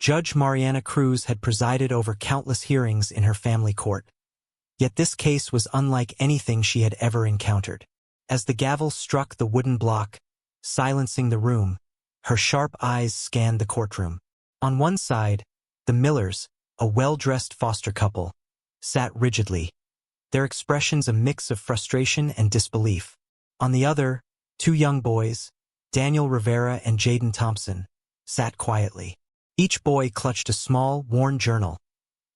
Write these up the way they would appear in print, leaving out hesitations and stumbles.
Judge Mariana Cruz had presided over countless hearings in her family court. Yet this case was unlike anything she had ever encountered. As the gavel struck the wooden block, silencing the room, her sharp eyes scanned the courtroom. On one side, the Millers, a well-dressed foster couple, sat rigidly, their expressions a mix of frustration and disbelief. On the other, two young boys, Daniel Rivera and Jaden Thompson, sat quietly. Each boy clutched a small, worn journal,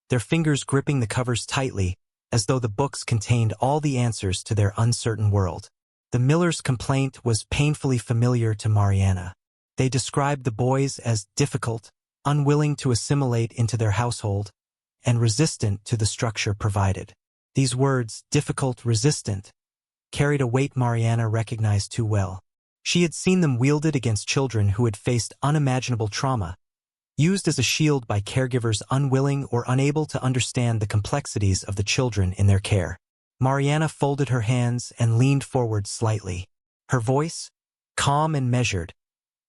their fingers gripping the covers tightly, as though the books contained all the answers to their uncertain world. The Millers' complaint was painfully familiar to Mariana. They described the boys as difficult, unwilling to assimilate into their household, and resistant to the structure provided. These words, difficult, resistant, carried a weight Mariana recognized too well. She had seen them wielded against children who had faced unimaginable trauma, used as a shield by caregivers unwilling or unable to understand the complexities of the children in their care. Mariana folded her hands and leaned forward slightly. Her voice, calm and measured,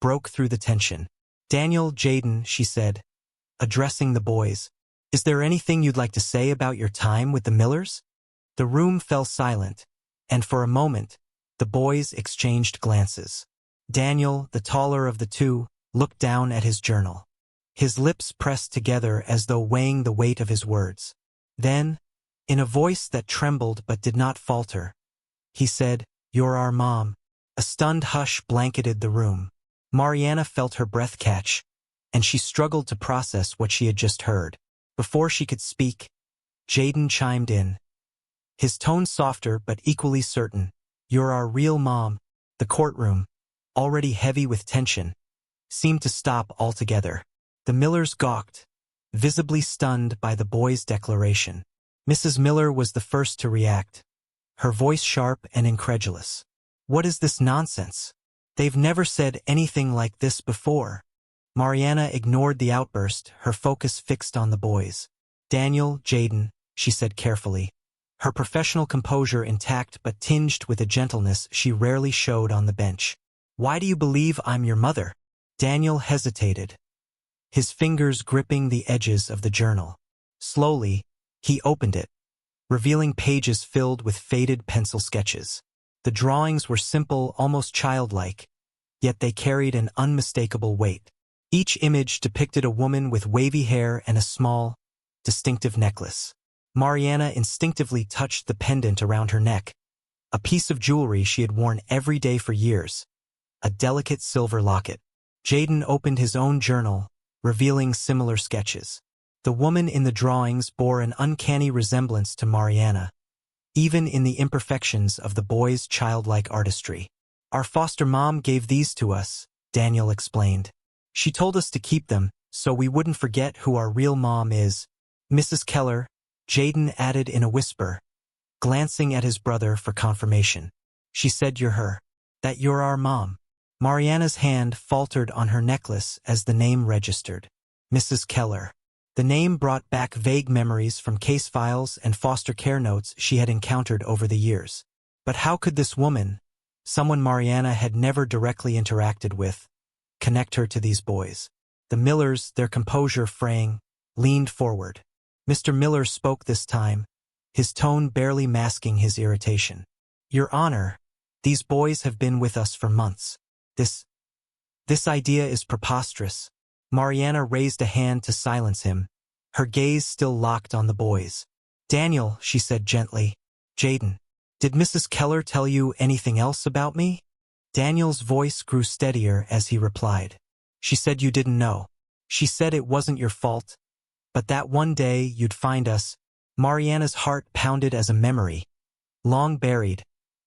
broke through the tension. "Daniel, Jaden," she said, addressing the boys, "is there anything you'd like to say about your time with the Millers?" The room fell silent, and for a moment, the boys exchanged glances. Daniel, the taller of the two, looked down at his journal. His lips pressed together as though weighing the weight of his words. Then, in a voice that trembled but did not falter, he said, "You're our mom." A stunned hush blanketed the room. Mariana felt her breath catch, and she struggled to process what she had just heard. Before she could speak, Jaden chimed in, his tone softer but equally certain. "You're our real mom." The courtroom, already heavy with tension, seemed to stop altogether. The Millers gawked, visibly stunned by the boy's declaration. Mrs. Miller was the first to react, her voice sharp and incredulous. "What is this nonsense? They've never said anything like this before." Mariana ignored the outburst, her focus fixed on the boys. "Daniel, Jaden," she said carefully, her professional composure intact but tinged with a gentleness she rarely showed on the bench. "Why do you believe I'm your mother?" Daniel hesitated, his fingers gripping the edges of the journal. Slowly, he opened it, revealing pages filled with faded pencil sketches. The drawings were simple, almost childlike, yet they carried an unmistakable weight. Each image depicted a woman with wavy hair and a small, distinctive necklace. Mariana instinctively touched the pendant around her neck, a piece of jewelry she had worn every day for years, a delicate silver locket. Jaden opened his own journal, revealing similar sketches. The woman in the drawings bore an uncanny resemblance to Mariana, even in the imperfections of the boy's childlike artistry. "Our foster mom gave these to us," Daniel explained. "She told us to keep them so we wouldn't forget who our real mom is." "Mrs. Keller," Jaden added in a whisper, glancing at his brother for confirmation. "She said you're her. That you're our mom." Mariana's hand faltered on her necklace as the name registered. Mrs. Keller. The name brought back vague memories from case files and foster care notes she had encountered over the years. But how could this woman, someone Mariana had never directly interacted with, connect her to these boys? The Millers, their composure fraying, leaned forward. Mr. Miller spoke this time, his tone barely masking his irritation. "Your Honor, these boys have been with us for months. This idea is preposterous." Mariana raised a hand to silence him, her gaze still locked on the boys. "Daniel," she said gently. "Jaden, did Mrs. Keller tell you anything else about me?" Daniel's voice grew steadier as he replied. "She said you didn't know. She said it wasn't your fault, but that one day you'd find us." Mariana's heart pounded as a memory, long buried,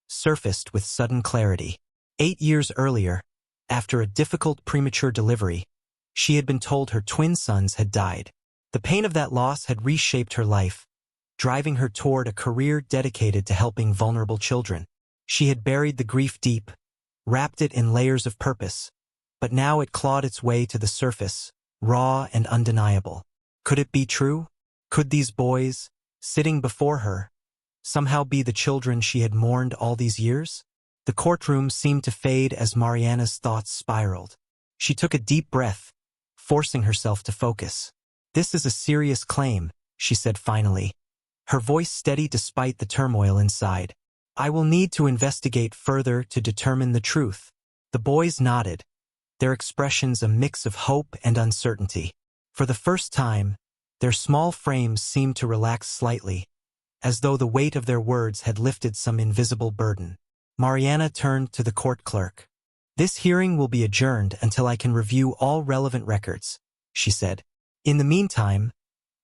surfaced with sudden clarity. 8 years earlier, after a difficult premature delivery, she had been told her twin sons had died. The pain of that loss had reshaped her life, driving her toward a career dedicated to helping vulnerable children. She had buried the grief deep, wrapped it in layers of purpose, but now it clawed its way to the surface, raw and undeniable. Could it be true? Could these boys, sitting before her, somehow be the children she had mourned all these years? The courtroom seemed to fade as Mariana's thoughts spiraled. She took a deep breath, forcing herself to focus. "This is a serious claim," she said finally, her voice steady despite the turmoil inside. "I will need to investigate further to determine the truth." The boys nodded, their expressions a mix of hope and uncertainty. For the first time, their small frames seemed to relax slightly, as though the weight of their words had lifted some invisible burden. Mariana turned to the court clerk. "This hearing will be adjourned until I can review all relevant records," she said. "In the meantime,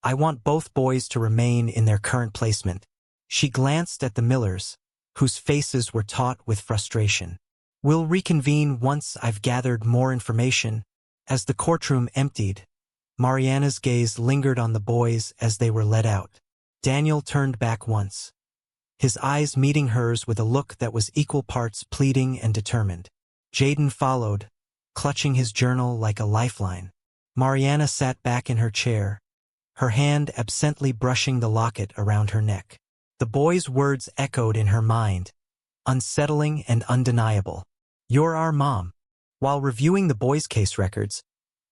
I want both boys to remain in their current placement." She glanced at the Millers, whose faces were taut with frustration. "We'll reconvene once I've gathered more information." As the courtroom emptied, Mariana's gaze lingered on the boys as they were led out. Daniel turned back once, his eyes meeting hers with a look that was equal parts pleading and determined. Jaden followed, clutching his journal like a lifeline. Mariana sat back in her chair, her hand absently brushing the locket around her neck. The boy's words echoed in her mind, unsettling and undeniable. "You're our mom." While reviewing the boys' case records,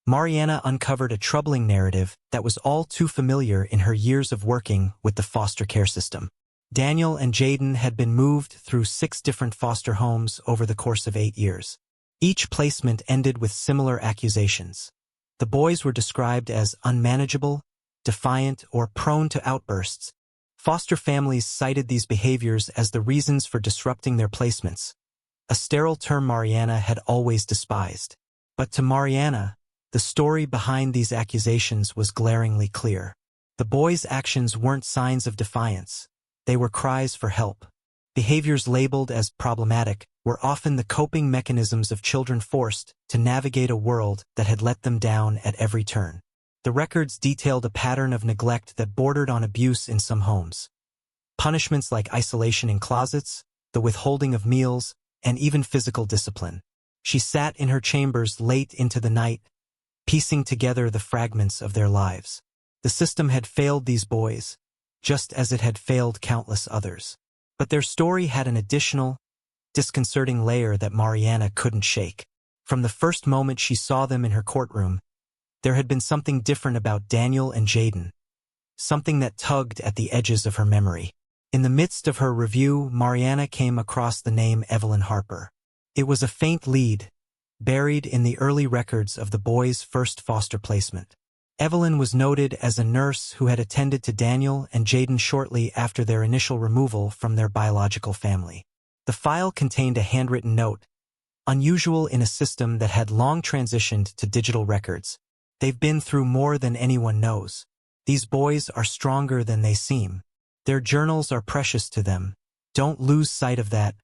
Mariana uncovered a troubling narrative that was all too familiar in her years of working with the foster care system. Daniel and Jaden had been moved through 6 different foster homes over the course of 8 years. Each placement ended with similar accusations. The boys were described as unmanageable, defiant, or prone to outbursts. Foster families cited these behaviors as the reasons for disrupting their placements, a sterile term Mariana had always despised. But to Mariana, the story behind these accusations was glaringly clear. The boys' actions weren't signs of defiance. They were cries for help. Behaviors labeled as problematic were often the coping mechanisms of children forced to navigate a world that had let them down at every turn. The records detailed a pattern of neglect that bordered on abuse in some homes. Punishments like isolation in closets, the withholding of meals, and even physical discipline. She sat in her chambers late into the night, piecing together the fragments of their lives. The system had failed these boys, just as it had failed countless others. But their story had an additional, disconcerting layer that Mariana couldn't shake. From the first moment she saw them in her courtroom, there had been something different about Daniel and Jaden, something that tugged at the edges of her memory. In the midst of her review, Mariana came across the name Evelyn Harper. It was a faint lead, buried in the early records of the boys' first foster placement. Evelyn was noted as a nurse who had attended to Daniel and Jaden shortly after their initial removal from their biological family. The file contained a handwritten note, unusual in a system that had long transitioned to digital records. "They've been through more than anyone knows. These boys are stronger than they seem. Their journals are precious to them. Don't lose sight of that."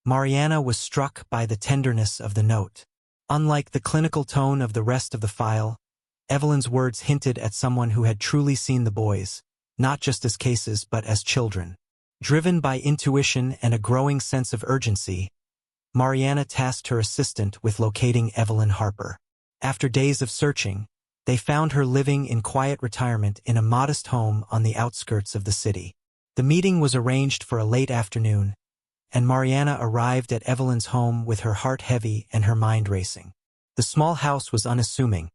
Mariana was struck by the tenderness of the note. Unlike the clinical tone of the rest of the file, Evelyn's words hinted at someone who had truly seen the boys, not just as cases but as children. Driven by intuition and a growing sense of urgency, Mariana tasked her assistant with locating Evelyn Harper. After days of searching, they found her living in quiet retirement in a modest home on the outskirts of the city. The meeting was arranged for a late afternoon, and Mariana arrived at Evelyn's home with her heart heavy and her mind racing. The small house was unassuming,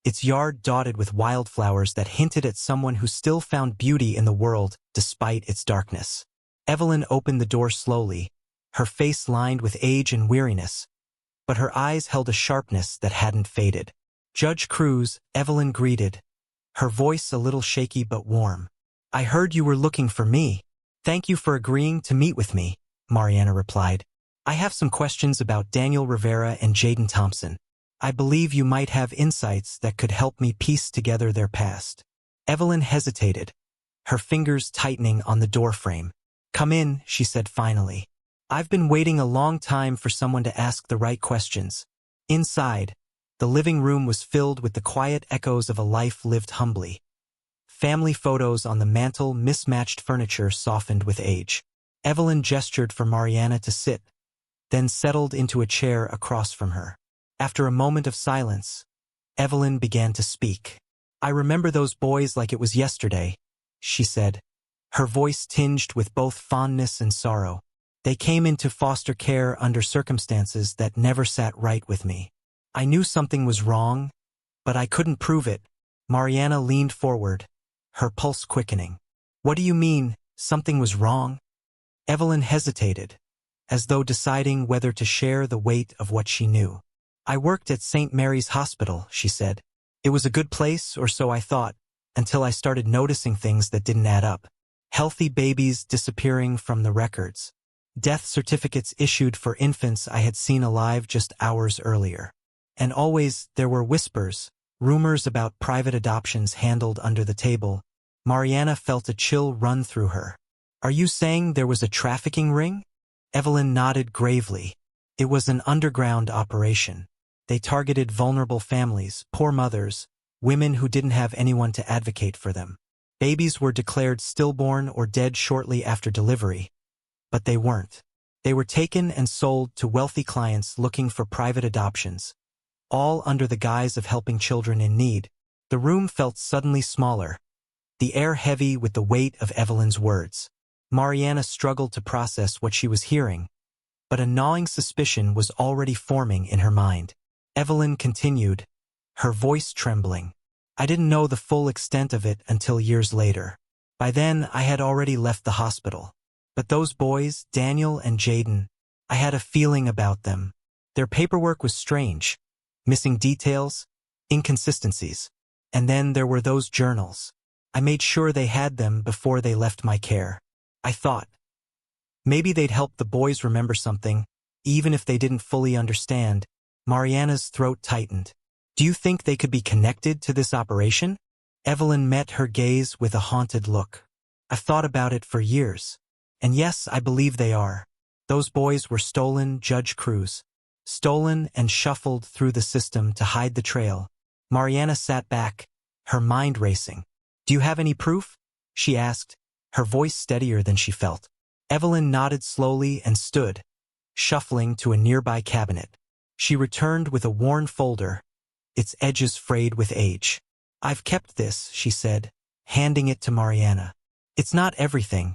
its yard dotted with wildflowers that hinted at someone who still found beauty in the world despite its darkness. Evelyn opened the door slowly, her face lined with age and weariness, but her eyes held a sharpness that hadn't faded. "Judge Cruz," Evelyn greeted, her voice a little shaky but warm. "I heard you were looking for me. Thank you for agreeing to meet with me," Mariana replied. "I have some questions about Daniel Rivera and Jaden Thompson. I believe you might have insights that could help me piece together their past." Evelyn hesitated, her fingers tightening on the doorframe. "Come in," she said finally. "I've been waiting a long time for someone to ask the right questions." Inside, the living room was filled with the quiet echoes of a life lived humbly. Family photos on the mantel, mismatched furniture softened with age. Evelyn gestured for Mariana to sit, then settled into a chair across from her. After a moment of silence, Evelyn began to speak. "I remember those boys like it was yesterday," she said, her voice tinged with both fondness and sorrow. "They came into foster care under circumstances that never sat right with me. I knew something was wrong, But I couldn't prove it. Mariana leaned forward, her pulse quickening. What do you mean, something was wrong? Evelyn hesitated, as though deciding whether to share the weight of what she knew. I worked at St. Mary's Hospital, she said. It was a good place, or so I thought, until I started noticing things that didn't add up. Healthy babies disappearing from the records. Death certificates issued for infants I had seen alive just hours earlier. And always there were whispers, rumors about private adoptions handled under the table. Mariana felt a chill run through her. Are you saying there was a trafficking ring? Evelyn nodded gravely. It was an underground operation. They targeted vulnerable families, poor mothers, women who didn't have anyone to advocate for them. Babies were declared stillborn or dead shortly after delivery. But they weren't. They were taken and sold to wealthy clients looking for private adoptions, all under the guise of helping children in need. The room felt suddenly smaller, the air heavy with the weight of Evelyn's words. Mariana struggled to process what she was hearing, but a gnawing suspicion was already forming in her mind. Evelyn continued, her voice trembling. I didn't know the full extent of it until years later. By then, I had already left the hospital. But those boys, Daniel and Jaden, I had a feeling about them. Their paperwork was strange. Missing details, inconsistencies. And then there were those journals. I made sure they had them before they left my care. I thought, maybe they'd help the boys remember something, even if they didn't fully understand. Mariana's throat tightened. Do you think they could be connected to this operation? Evelyn met her gaze with a haunted look. I've thought about it for years. And yes, I believe they are. Those boys were stolen, Judge Cruz. Stolen and shuffled through the system to hide the trail. Mariana sat back, her mind racing. Do you have any proof? She asked, her voice steadier than she felt. Evelyn nodded slowly and stood, shuffling to a nearby cabinet. She returned with a worn folder, its edges frayed with age. I've kept this, she said, handing it to Mariana. It's not everything,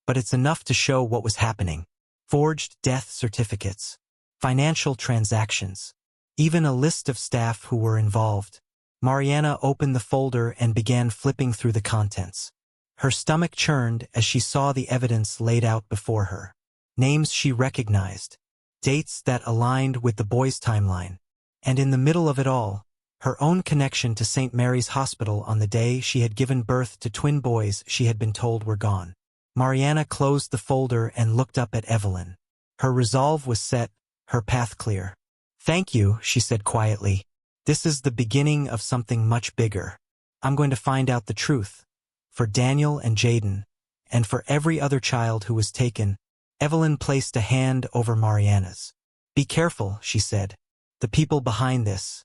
but it's enough to show what was happening. Forged death certificates, financial transactions, even a list of staff who were involved. Mariana opened the folder and began flipping through the contents. Her stomach churned as she saw the evidence laid out before her. Names she recognized, dates that aligned with the boys' timeline, and in the middle of it all, her own connection to St. Mary's Hospital on the day she had given birth to twin boys she had been told were gone. Mariana closed the folder and looked up at Evelyn. Her resolve was set, her path clear. Thank you, she said quietly. This is the beginning of something much bigger. I'm going to find out the truth. For Daniel and Jaden, and for every other child who was taken. Evelyn placed a hand over Mariana's. Be careful, she said. The people behind this.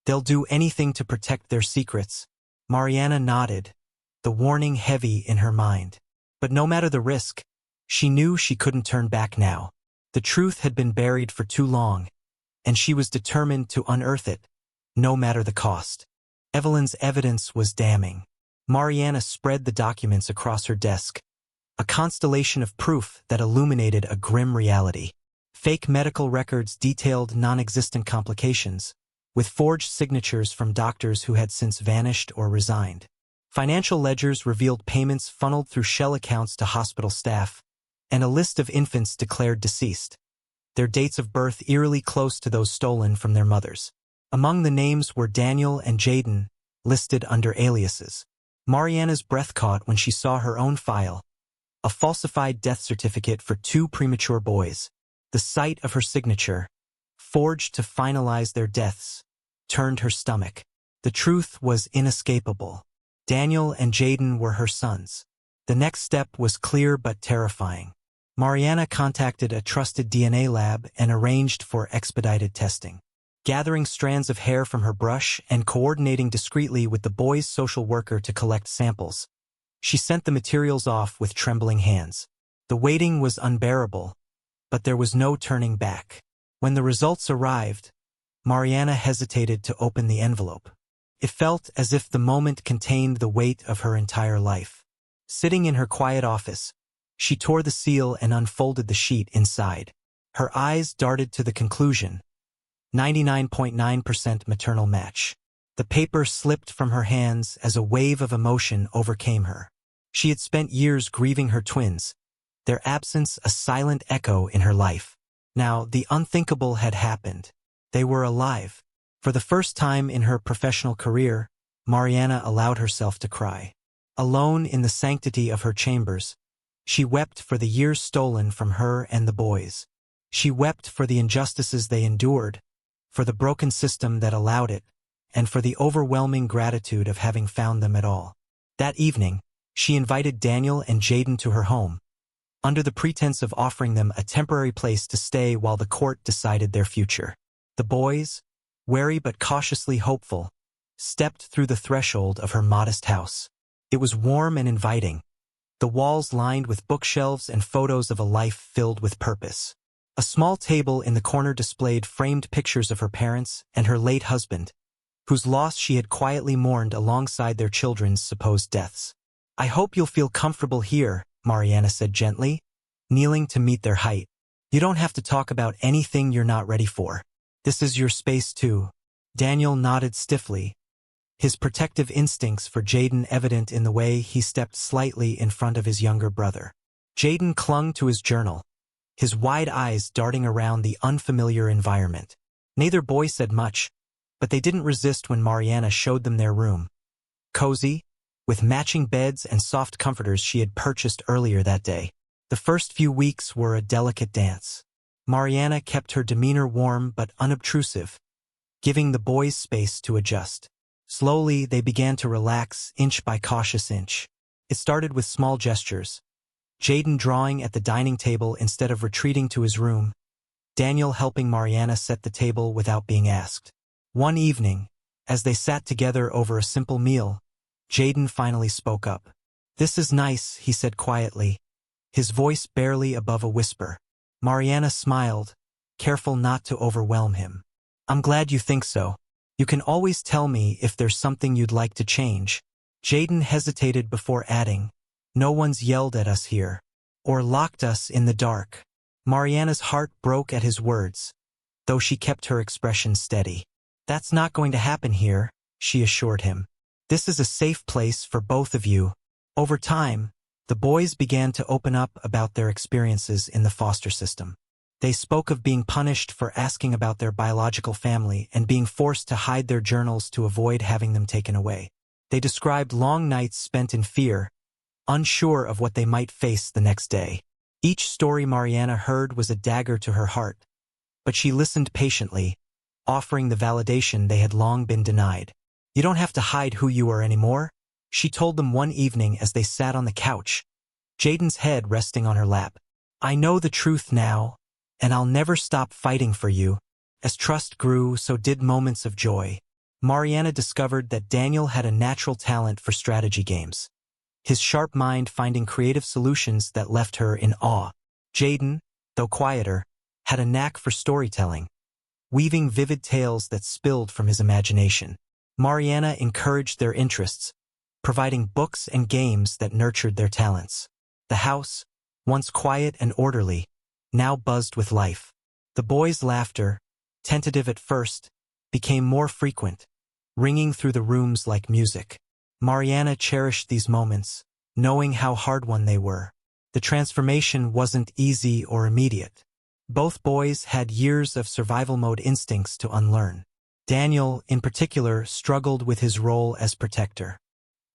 They'll do anything to protect their secrets. Mariana nodded, the warning heavy in her mind. But no matter the risk, she knew she couldn't turn back now. The truth had been buried for too long, and she was determined to unearth it, no matter the cost. Evelyn's evidence was damning. Mariana spread the documents across her desk, a constellation of proof that illuminated a grim reality. Fake medical records detailed non-existent complications, with forged signatures from doctors who had since vanished or resigned. Financial ledgers revealed payments funneled through shell accounts to hospital staff, and a list of infants declared deceased, their dates of birth eerily close to those stolen from their mothers. Among the names were Daniel and Jaden, listed under aliases. Mariana's breath caught when she saw her own file, a falsified death certificate for 2 premature boys. The sight of her signature, forged to finalize their deaths, turned her stomach. The truth was inescapable. Daniel and Jaden were her sons. The next step was clear but terrifying. Mariana contacted a trusted DNA lab and arranged for expedited testing. Gathering strands of hair from her brush and coordinating discreetly with the boy's social worker to collect samples, she sent the materials off with trembling hands. The waiting was unbearable, but there was no turning back. When the results arrived, Mariana hesitated to open the envelope. It felt as if the moment contained the weight of her entire life. Sitting in her quiet office, she tore the seal and unfolded the sheet inside. Her eyes darted to the conclusion. 99.9% maternal match. The paper slipped from her hands as a wave of emotion overcame her. She had spent years grieving her twins, their absence a silent echo in her life. Now, the unthinkable had happened. They were alive. For the first time in her professional career, Mariana allowed herself to cry. Alone in the sanctity of her chambers, she wept for the years stolen from her and the boys. She wept for the injustices they endured, for the broken system that allowed it, and for the overwhelming gratitude of having found them at all. That evening, she invited Daniel and Jaden to her home, under the pretense of offering them a temporary place to stay while the court decided their future. The boys, wary but cautiously hopeful, stepped through the threshold of her modest house. It was warm and inviting, the walls lined with bookshelves and photos of a life filled with purpose. A small table in the corner displayed framed pictures of her parents and her late husband, whose loss she had quietly mourned alongside their children's supposed deaths. "I hope you'll feel comfortable here," Mariana said gently, kneeling to meet their height. "You don't have to talk about anything you're not ready for. This is your space too." Daniel nodded stiffly, his protective instincts for Jaden evident in the way he stepped slightly in front of his younger brother. Jaden clung to his journal, his wide eyes darting around the unfamiliar environment. Neither boy said much, but they didn't resist when Mariana showed them their room. Cozy, with matching beds and soft comforters she had purchased earlier that day. The first few weeks were a delicate dance. Mariana kept her demeanor warm but unobtrusive, giving the boys space to adjust. Slowly, they began to relax, inch by cautious inch. It started with small gestures. Jaden drawing at the dining table instead of retreating to his room. Daniel helping Mariana set the table without being asked. One evening, as they sat together over a simple meal, Jaden finally spoke up. "This is nice," he said quietly, his voice barely above a whisper. Mariana smiled, careful not to overwhelm him. "I'm glad you think so. You can always tell me if there's something you'd like to change." Jaden hesitated before adding, "No one's yelled at us here, or locked us in the dark." Mariana's heart broke at his words, though she kept her expression steady. "That's not going to happen here," she assured him. "This is a safe place for both of you." Over time, the boys began to open up about their experiences in the foster system. They spoke of being punished for asking about their biological family and being forced to hide their journals to avoid having them taken away. They described long nights spent in fear, unsure of what they might face the next day. Each story Mariana heard was a dagger to her heart, but she listened patiently, offering the validation they had long been denied. "You don't have to hide who you are anymore," she told them one evening as they sat on the couch, Jaden's head resting on her lap. "I know the truth now, and I'll never stop fighting for you." As trust grew, so did moments of joy. Mariana discovered that Daniel had a natural talent for strategy games, his sharp mind finding creative solutions that left her in awe. Jaden, though quieter, had a knack for storytelling, weaving vivid tales that spilled from his imagination. Mariana encouraged their interests, providing books and games that nurtured their talents. The house, once quiet and orderly, now buzzed with life. The boys' laughter, tentative at first, became more frequent, ringing through the rooms like music. Mariana cherished these moments, knowing how hard-won they were. The transformation wasn't easy or immediate. Both boys had years of survival mode instincts to unlearn. Daniel, in particular, struggled with his role as protector.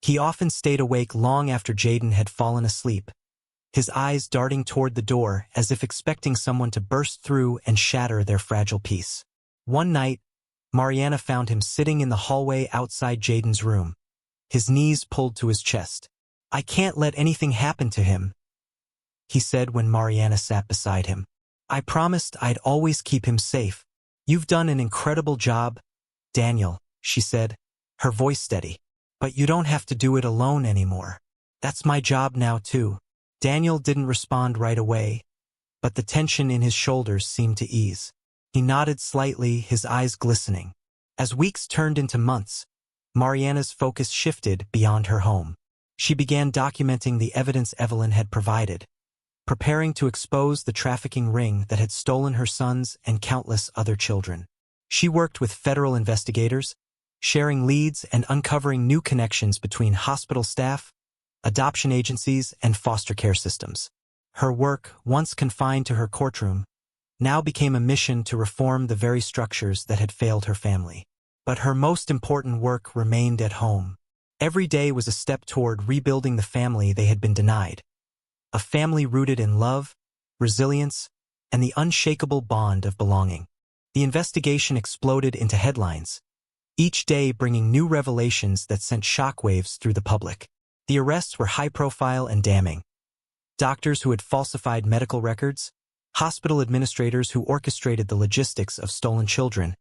He often stayed awake long after Jaden had fallen asleep, his eyes darting toward the door as if expecting someone to burst through and shatter their fragile peace. One night, Mariana found him sitting in the hallway outside Jaden's room, his knees pulled to his chest. "I can't let anything happen to him," he said when Mariana sat beside him. "I promised I'd always keep him safe." "You've done an incredible job, Daniel," she said, her voice steady. "But you don't have to do it alone anymore. That's my job now too." Daniel didn't respond right away, but the tension in his shoulders seemed to ease. He nodded slightly, his eyes glistening. As weeks turned into months, Mariana's focus shifted beyond her home. She began documenting the evidence Evelyn had provided, preparing to expose the trafficking ring that had stolen her sons and countless other children. She worked with federal investigators, sharing leads and uncovering new connections between hospital staff, adoption agencies, and foster care systems. Her work, once confined to her courtroom, now became a mission to reform the very structures that had failed her family. But her most important work remained at home. Every day was a step toward rebuilding the family they had been denied. A family rooted in love, resilience, and the unshakable bond of belonging. The investigation exploded into headlines, each day bringing new revelations that sent shockwaves through the public. The arrests were high-profile and damning. Doctors who had falsified medical records, hospital administrators who orchestrated the logistics of stolen children,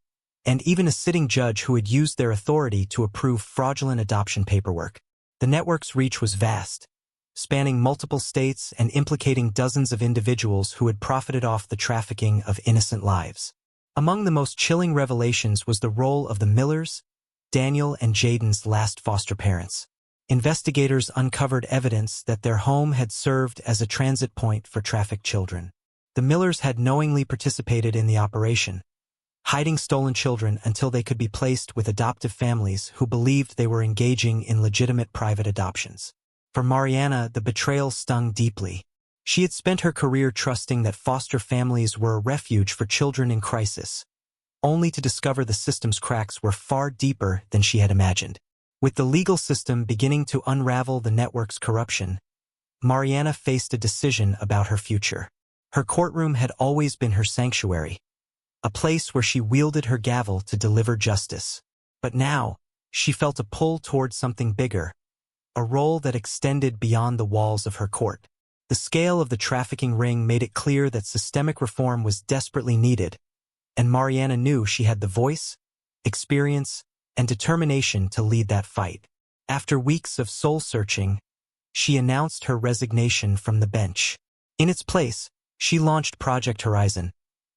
and even a sitting judge who had used their authority to approve fraudulent adoption paperwork. The network's reach was vast, spanning multiple states and implicating dozens of individuals who had profited off the trafficking of innocent lives. Among the most chilling revelations was the role of the Millers, Daniel and Jaden's last foster parents. Investigators uncovered evidence that their home had served as a transit point for trafficked children. The Millers had knowingly participated in the operation, hiding stolen children until they could be placed with adoptive families who believed they were engaging in legitimate private adoptions. For Mariana, the betrayal stung deeply. She had spent her career trusting that foster families were a refuge for children in crisis, only to discover the system's cracks were far deeper than she had imagined. With the legal system beginning to unravel the network's corruption, Mariana faced a decision about her future. Her courtroom had always been her sanctuary, a place where she wielded her gavel to deliver justice. But now, she felt a pull toward something bigger, a role that extended beyond the walls of her court. The scale of the trafficking ring made it clear that systemic reform was desperately needed, and Mariana knew she had the voice, experience, and determination to lead that fight. After weeks of soul-searching, she announced her resignation from the bench. In its place, she launched Project Horizon,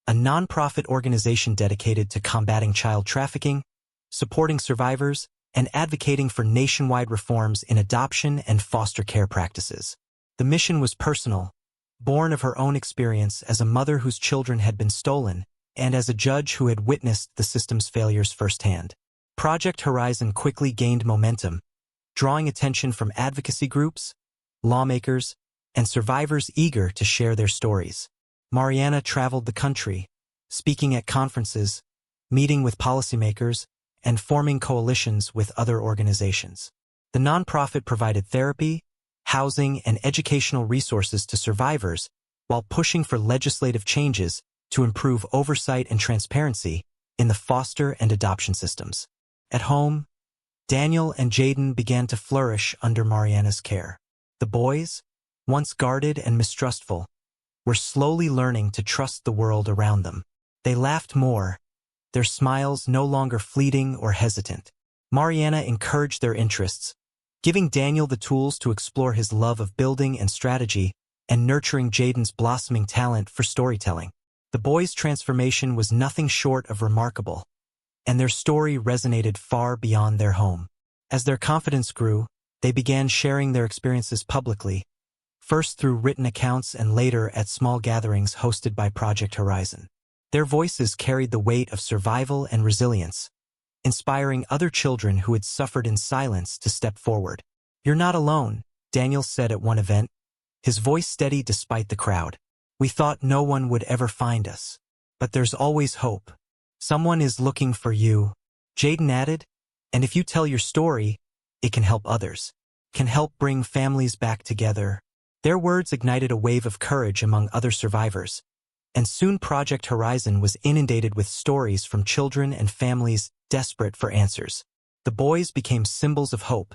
a nonprofit organization dedicated to combating child trafficking, supporting survivors, and advocating for nationwide reforms in adoption and foster care practices. The mission was personal, born of her own experience as a mother whose children had been stolen, and as a judge who had witnessed the system's failures firsthand. Project Horizon quickly gained momentum, drawing attention from advocacy groups, lawmakers, and survivors eager to share their stories. Mariana traveled the country, speaking at conferences, meeting with policymakers, and forming coalitions with other organizations. The nonprofit provided therapy, housing, and educational resources to survivors while pushing for legislative changes to improve oversight and transparency in the foster and adoption systems. At home, Daniel and Jaden began to flourish under Mariana's care. The boys, once guarded and mistrustful, were slowly learning to trust the world around them. They laughed more, their smiles no longer fleeting or hesitant. Mariana encouraged their interests, giving Daniel the tools to explore his love of building and strategy and nurturing Jaden's blossoming talent for storytelling. The boys' transformation was nothing short of remarkable, and their story resonated far beyond their home. As their confidence grew, they began sharing their experiences publicly, first through written accounts and later at small gatherings hosted by Project Horizon. Their voices carried the weight of survival and resilience, inspiring other children who had suffered in silence to step forward. "You're not alone," Daniel said at one event, his voice steady despite the crowd. "We thought no one would ever find us. But there's always hope. Someone is looking for you," Jaden added, "and if you tell your story, it can help others, can help bring families back together." Their words ignited a wave of courage among other survivors, and soon Project Horizon was inundated with stories from children and families desperate for answers. The boys became symbols of hope,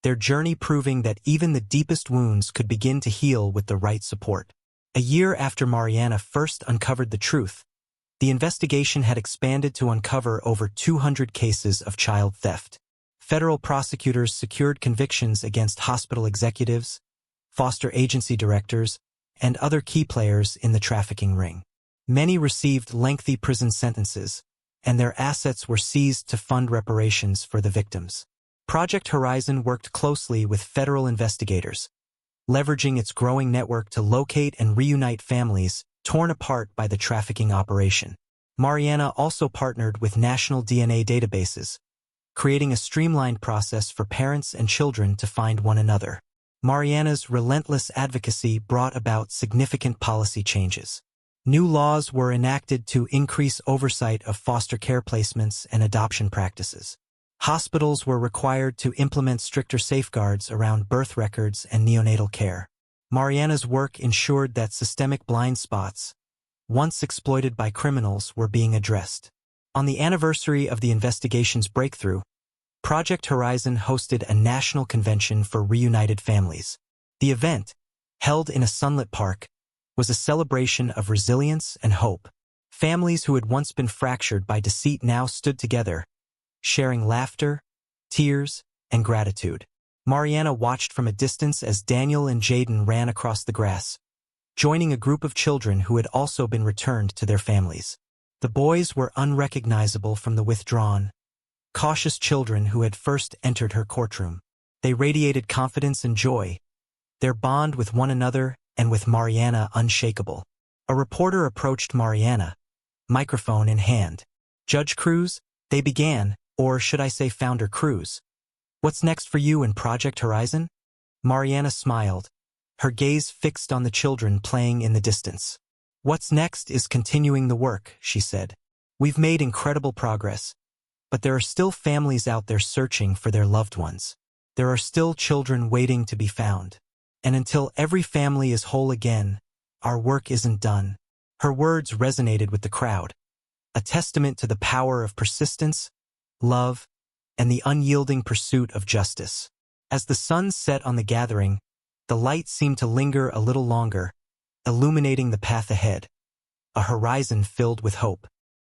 their journey proving that even the deepest wounds could begin to heal with the right support. A year after Mariana first uncovered the truth, the investigation had expanded to uncover over 200 cases of child theft. Federal prosecutors secured convictions against hospital executives, foster agency directors, and other key players in the trafficking ring. Many received lengthy prison sentences, and their assets were seized to fund reparations for the victims. Project Horizon worked closely with federal investigators, leveraging its growing network to locate and reunite families torn apart by the trafficking operation. Mariana also partnered with national DNA databases, creating a streamlined process for parents and children to find one another. Mariana's relentless advocacy brought about significant policy changes. New laws were enacted to increase oversight of foster care placements and adoption practices. Hospitals were required to implement stricter safeguards around birth records and neonatal care. Mariana's work ensured that systemic blind spots, once exploited by criminals, were being addressed. On the anniversary of the investigation's breakthrough, Project Horizon hosted a national convention for reunited families. The event, held in a sunlit park, was a celebration of resilience and hope. Families who had once been fractured by deceit now stood together, sharing laughter, tears, and gratitude. Mariana watched from a distance as Daniel and Jaden ran across the grass, joining a group of children who had also been returned to their families. The boys were unrecognizable from the withdrawn, cautious children who had first entered her courtroom. They radiated confidence and joy, their bond with one another and with Mariana unshakable. A reporter approached Mariana, microphone in hand. "Judge Cruz," they began, or should I say Founder Cruz. "What's next for you in Project Horizon?" Mariana smiled, her gaze fixed on the children playing in the distance. "What's next is continuing the work," she said. "We've made incredible progress, but there are still families out there searching for their loved ones. There are still children waiting to be found. And until every family is whole again, our work isn't done." Her words resonated with the crowd, a testament to the power of persistence, love, and the unyielding pursuit of justice. As the sun set on the gathering, the light seemed to linger a little longer, illuminating the path ahead, a horizon filled with hope.